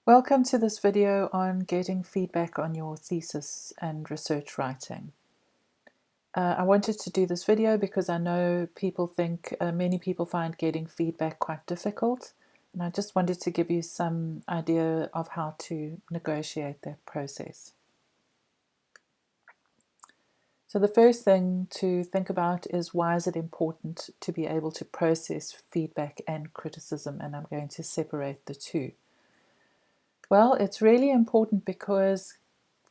Welcome to this video on getting feedback on your thesis and research writing. I wanted to do this video because I know many people find getting feedback quite difficult, and I just wanted to give you some idea of how to negotiate that process. So the first thing to think about is, why is it important to be able to process feedback and criticism, and I'm going to separate the two. Well, it's really important because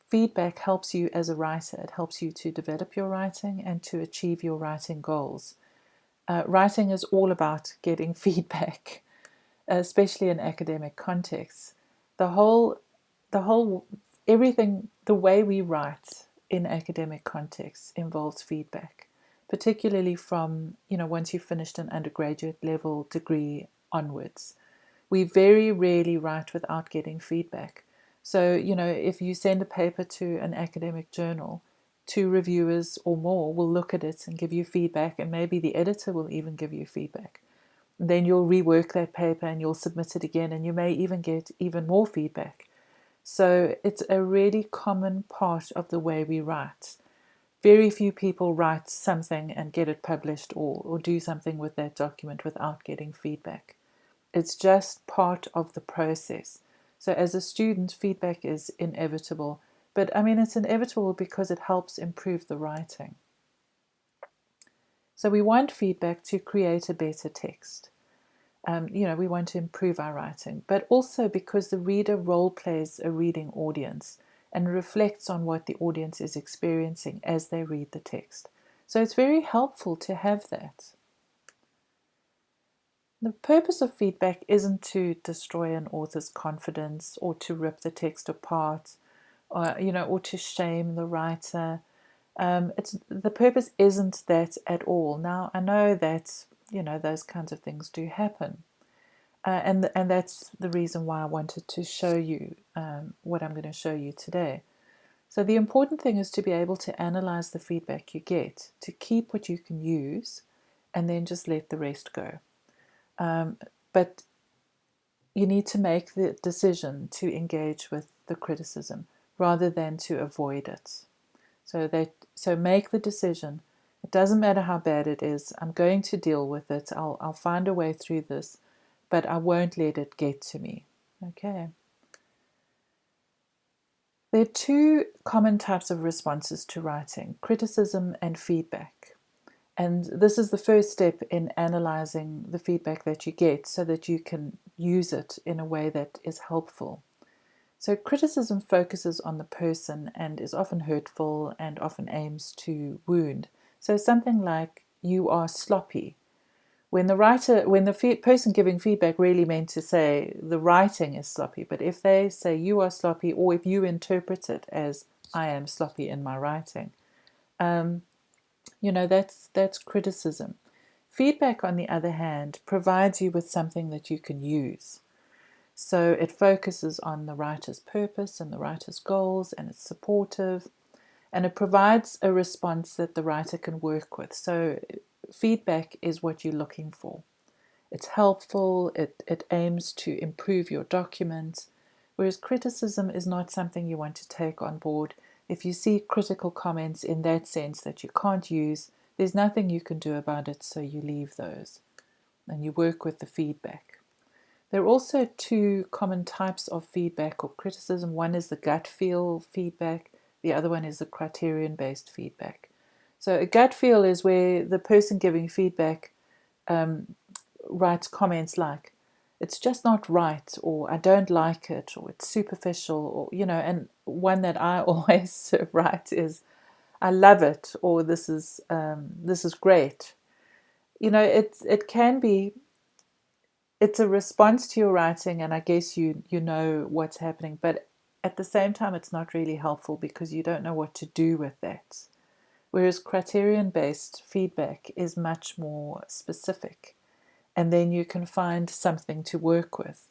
feedback helps you as a writer. It helps you to develop your writing and to achieve your writing goals. Writing is all about getting feedback, especially in academic contexts. Everything, the way we write in academic contexts involves feedback, particularly from, once you've finished an undergraduate level degree onwards. We very rarely write without getting feedback. So, if you send a paper to an academic journal, 2 reviewers or more will look at it and give you feedback, and maybe the editor will even give you feedback. Then you'll rework that paper and you'll submit it again, and you may even get even more feedback. So it's a really common part of the way we write. Very few people write something and get it published or do something with that document without getting feedback. It's just part of the process. So as a student, feedback is inevitable. But it's inevitable because it helps improve the writing. So we want feedback to create a better text. We want to improve our writing, but also because the reader role plays a reading audience and reflects on what the audience is experiencing as they read the text. So it's very helpful to have that. The purpose of feedback isn't to destroy an author's confidence or to rip the text apart, or to shame the writer. The purpose isn't that at all. Now, I know that those kinds of things do happen, and that's the reason why I wanted to show you what I'm going to show you today. So the important thing is to be able to analyze the feedback you get, to keep what you can use, and then just let the rest go. But you need to make the decision to engage with the criticism rather than to avoid it. So make the decision. It doesn't matter how bad it is. I'm going to deal with it. I'll find a way through this, but I won't let it get to me. Okay. There are 2 common types of responses to writing: criticism and feedback. And this is the first step in analyzing the feedback that you get so that you can use it in a way that is helpful. So criticism focuses on the person and is often hurtful and often aims to wound. So something like, "You are sloppy." When the person giving feedback really meant to say the writing is sloppy, but if they say "you are sloppy," or if you interpret it as "I am sloppy in my writing," that's criticism. Feedback, on the other hand, provides you with something that you can use. So it focuses on the writer's purpose and the writer's goals, and it's supportive, and it provides a response that the writer can work with. So feedback is what you're looking for. It's helpful, it aims to improve your document, whereas criticism is not something you want to take on board. If you see critical comments in that sense that you can't use, there's nothing you can do about it, so you leave those and you work with the feedback. There are also 2 common types of feedback or criticism. One is the gut feel feedback, the other one is the criterion-based feedback. So a gut feel is where the person giving feedback writes comments like, "It's just not right," or "I don't like it," or "It's superficial," or and one that I always write is, "I love it," or "This is great." It can be, it's a response to your writing, and I guess you know what's happening, but at the same time it's not really helpful because you don't know what to do with that. Whereas criterion-based feedback is much more specific, and then you can find something to work with.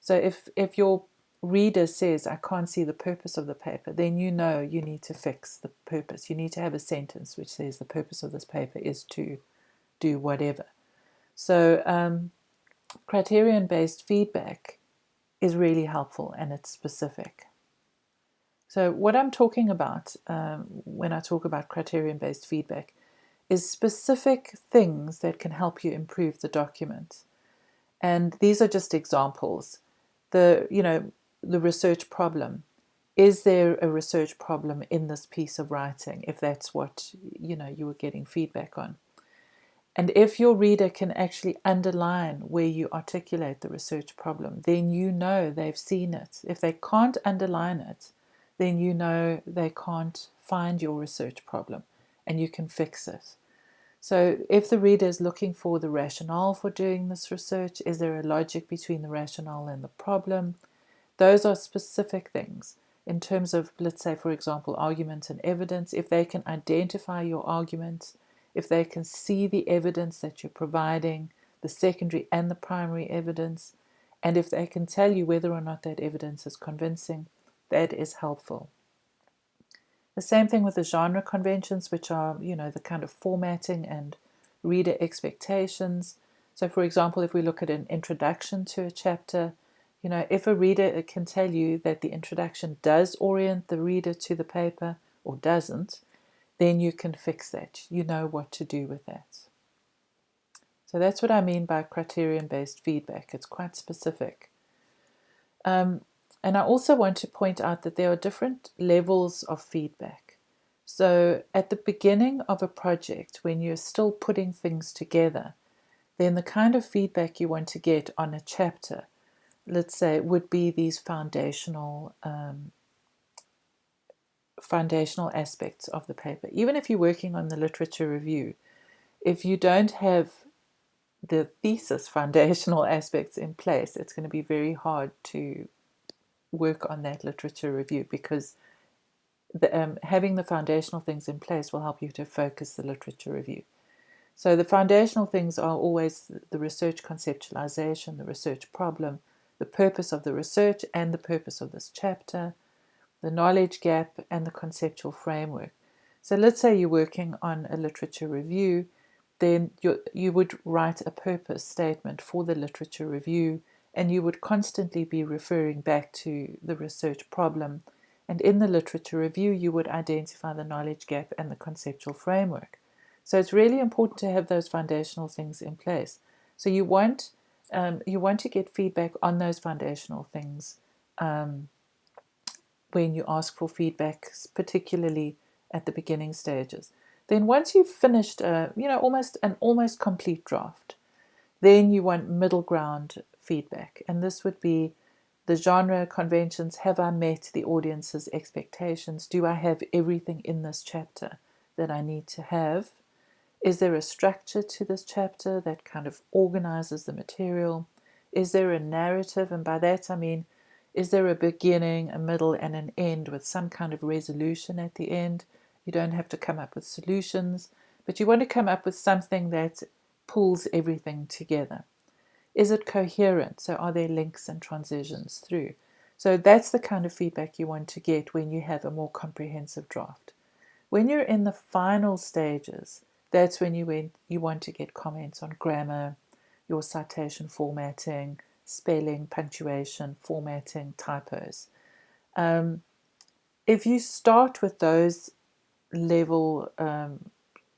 So if your reader says, "I can't see the purpose of the paper," then you know you need to fix the purpose. You need to have a sentence which says the purpose of this paper is to do whatever. So criterion-based feedback is really helpful, and it's specific. So what I'm talking about when I talk about criterion-based feedback is specific things that can help you improve the document. And these are just examples. The research problem. Is there a research problem in this piece of writing, if that's what you were getting feedback on? And if your reader can actually underline where you articulate the research problem, then you know they've seen it. If they can't underline it, then you know they can't find your research problem, and you can fix it. So if the reader is looking for the rationale for doing this research, is there a logic between the rationale and the problem? Those are specific things. In terms of, let's say, for example, argument and evidence, if they can identify your arguments, if they can see the evidence that you're providing, the secondary and the primary evidence, and if they can tell you whether or not that evidence is convincing, that is helpful. The same thing with the genre conventions, which are, the kind of formatting and reader expectations. So, for example, if we look at an introduction to a chapter, if a reader can tell you that the introduction does orient the reader to the paper or doesn't, then you can fix that. You know what to do with that. So that's what I mean by criterion-based feedback. It's quite specific. And I also want to point out that there are different levels of feedback. So at the beginning of a project, when you're still putting things together, then the kind of feedback you want to get on a chapter, let's say, would be these foundational aspects of the paper. Even if you're working on the literature review, if you don't have the thesis foundational aspects in place, it's going to be very hard to work on that literature review, because having the foundational things in place will help you to focus the literature review. So the foundational things are always the research conceptualization, the research problem, the purpose of the research and the purpose of this chapter, the knowledge gap, and the conceptual framework. So let's say you're working on a literature review, then you would write a purpose statement for the literature review, and you would constantly be referring back to the research problem. And in the literature review, you would identify the knowledge gap and the conceptual framework. So it's really important to have those foundational things in place. So you want to get feedback on those foundational things when you ask for feedback, particularly at the beginning stages. Then once you've finished almost complete draft, then you want middle ground feedback. And this would be the genre conventions. Have I met the audience's expectations? Do I have everything in this chapter that I need to have? Is there a structure to this chapter that kind of organizes the material? Is there a narrative? And by that I mean, is there a beginning, a middle, and an end with some kind of resolution at the end? You don't have to come up with solutions, but you want to come up with something that pulls everything together. Is it coherent? So are there links and transitions through? So that's the kind of feedback you want to get when you have a more comprehensive draft. When you're in the final stages, that's when you want to get comments on grammar, your citation formatting, spelling, punctuation, formatting, typos. If you start with those level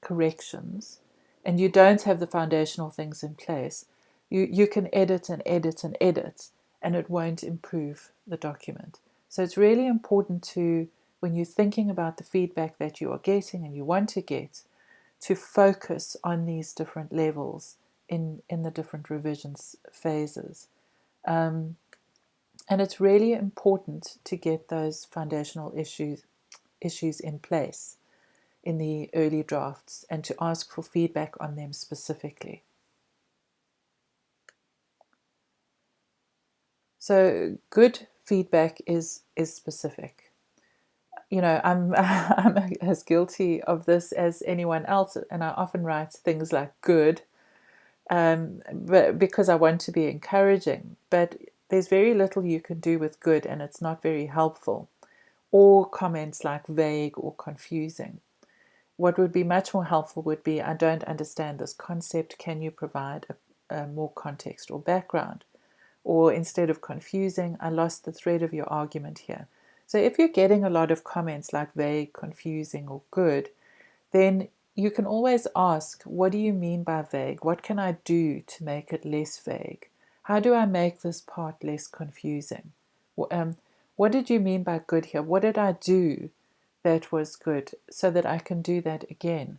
corrections and you don't have the foundational things in place, you can edit and edit and edit, and it won't improve the document. So it's really important to, when you're thinking about the feedback that you are getting and you want to get, to focus on these different levels in the different revisions phases. And it's really important to get those foundational issues in place in the early drafts and to ask for feedback on them specifically. So good feedback is specific. I'm as guilty of this as anyone else, and I often write things like good, but because I want to be encouraging. But there's very little you can do with good, and it's not very helpful. Or comments like vague or confusing. What would be much more helpful would be, I don't understand this concept. Can you provide a more context or background? or instead of confusing, I lost the thread of your argument here. So if you're getting a lot of comments like vague, confusing, or good, then you can always ask, what do you mean by vague? What can I do to make it less vague? How do I make this part less confusing? What did you mean by good here? What did I do that was good so that I can do that again?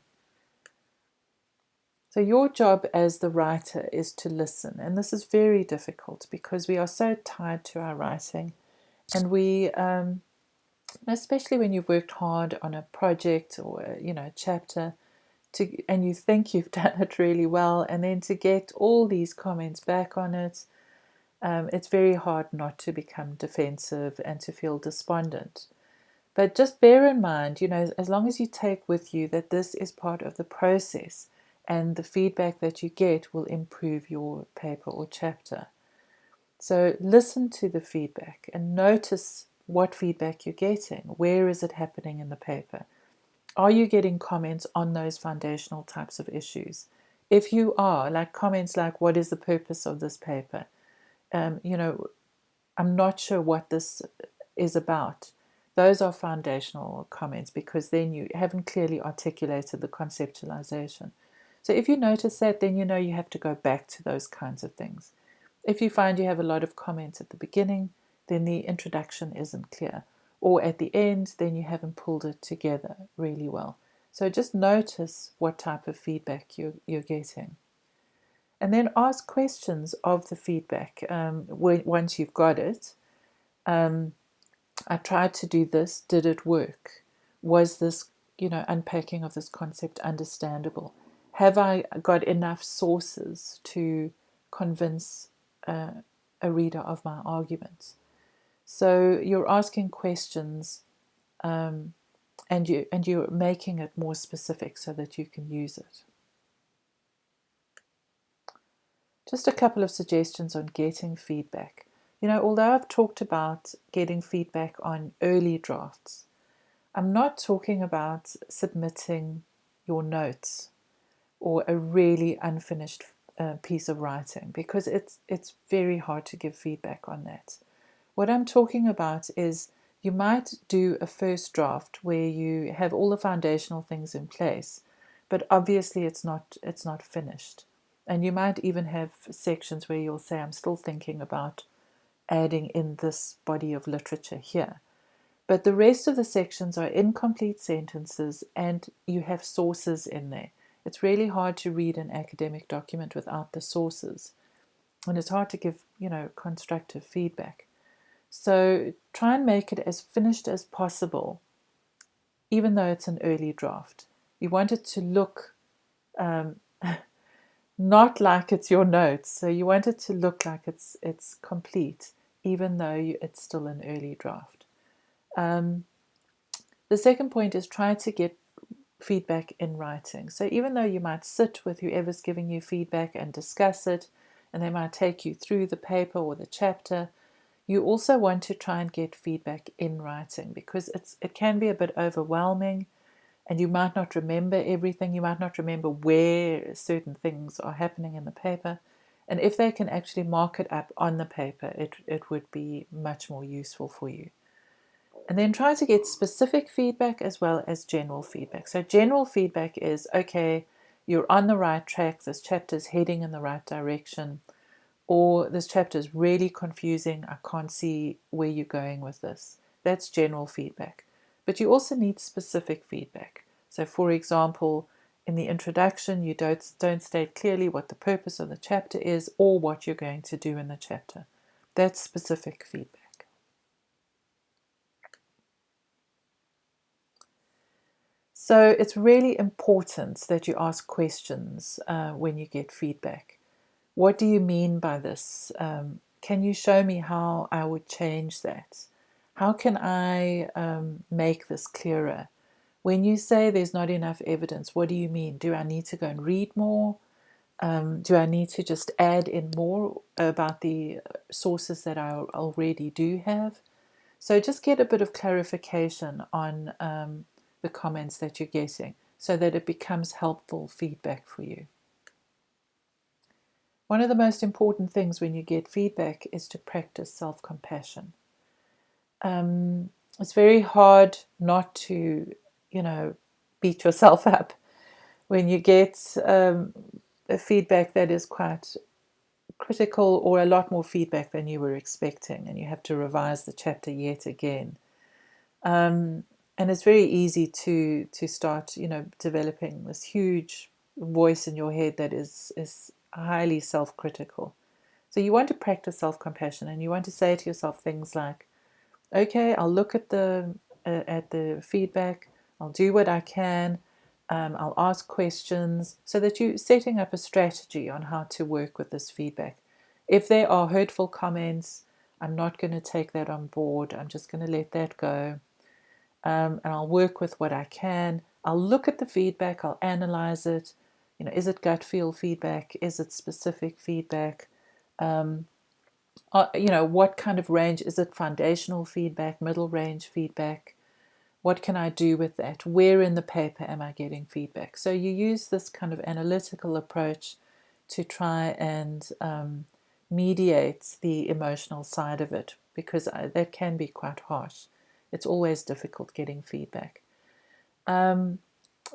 So your job as the writer is to listen. And this is very difficult because we are so tied to our writing. And we, especially when you've worked hard on a project or a chapter, and you think you've done it really well, and then to get all these comments back on it, it's very hard not to become defensive and to feel despondent. But just bear in mind, as long as you take with you that this is part of the process and the feedback that you get will improve your paper or chapter. So listen to the feedback and notice what feedback you're getting. Where is it happening in the paper? Are you getting comments on those foundational types of issues? If you are, like comments like, what is the purpose of this paper? I'm not sure what this is about. Those are foundational comments because then you haven't clearly articulated the conceptualization. So if you notice that, then you know you have to go back to those kinds of things. If you find you have a lot of comments at the beginning, then the introduction isn't clear. Or at the end, then you haven't pulled it together really well. So just notice what type of feedback you're getting. And then ask questions of the feedback once you've got it. I tried to do this. Did it work? Was this, unpacking of this concept understandable? Have I got enough sources to convince a reader of my arguments? So you're asking questions, and you're making it more specific so that you can use it. Just a couple of suggestions on getting feedback. Although I've talked about getting feedback on early drafts, I'm not talking about submitting your notes or a really unfinished piece of writing, because it's very hard to give feedback on that. What I'm talking about is you might do a first draft where you have all the foundational things in place, but obviously it's not finished. And you might even have sections where you'll say, I'm still thinking about adding in this body of literature here. But the rest of the sections are incomplete sentences and you have sources in there. It's really hard to read an academic document without the sources. And it's hard to give, constructive feedback. So try and make it as finished as possible, even though it's an early draft. You want it to look not like it's your notes. So you want it to look like it's complete, even though it's still an early draft. The second point is try to get feedback in writing. So even though you might sit with whoever's giving you feedback and discuss it, and they might take you through the paper or the chapter, you also want to try and get feedback in writing, because it can be a bit overwhelming and you might not remember everything. You might not remember where certain things are happening in the paper. And if they can actually mark it up on the paper, it would be much more useful for you. And then try to get specific feedback as well as general feedback. So general feedback is, okay, you're on the right track. This chapter is heading in the right direction. Or this chapter is really confusing. I can't see where you're going with this. That's general feedback. But you also need specific feedback. So for example, in the introduction, you don't state clearly what the purpose of the chapter is or what you're going to do in the chapter. That's specific feedback. So it's really important that you ask questions when you get feedback. What do you mean by this? Can you show me how I would change that? How can I make this clearer? When you say there's not enough evidence, what do you mean? Do I need to go and read more? Do I need to just add in more about the sources that I already do have? So just get a bit of clarification on the comments that you're getting so that it becomes helpful feedback for you. one of the most important things when you get feedback is to practice self-compassion. It's very hard not to, beat yourself up when you get a feedback that is quite critical, or a lot more feedback than you were expecting, and you have to revise the chapter yet again. And it's very easy to start, developing this huge voice in your head that is highly self-critical. So you want to practice self-compassion, and you want to say to yourself things like, okay, I'll look at the feedback, I'll do what I can, I'll ask questions, so that you're setting up a strategy on how to work with this feedback. If there are hurtful comments, I'm not going to take that on board. I'm just going to let that go. And I'll work with what I can. I'll look at the feedback, I'll analyze it. Is it gut feel feedback? Is it specific feedback? What kind of range? Is it foundational feedback, middle range feedback? What can I do with that? Where in the paper am I getting feedback? So you use this kind of analytical approach to try and mediate the emotional side of it, because that can be quite harsh. It's always difficult getting feedback.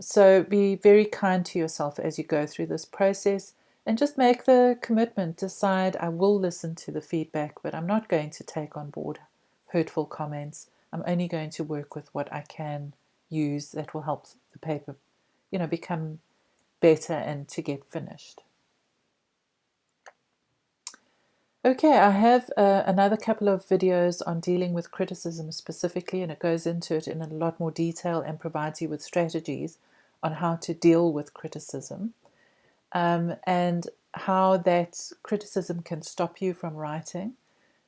So be very kind to yourself as you go through this process, and just make the commitment. Decide, I will listen to the feedback, but I'm not going to take on board hurtful comments. I'm only going to work with what I can use that will help the paper, become better and to get finished. Okay, I have another couple of videos on dealing with criticism specifically, and it goes into it in a lot more detail and provides you with strategies on how to deal with criticism, and how that criticism can stop you from writing.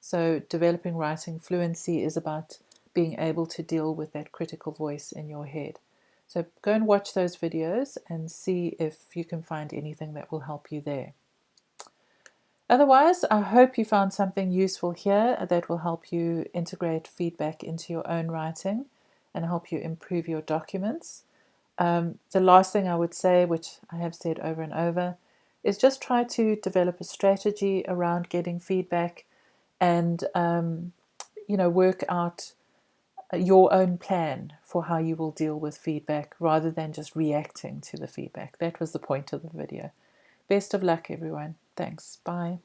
So developing writing fluency is about being able to deal with that critical voice in your head. So go and watch those videos and see if you can find anything that will help you there. Otherwise, I hope you found something useful here that will help you integrate feedback into your own writing and help you improve your documents. The last thing I would say, which I have said over and over, is just try to develop a strategy around getting feedback, and work out your own plan for how you will deal with feedback rather than just reacting to the feedback. That was the point of the video. Best of luck, everyone. Thanks. Bye.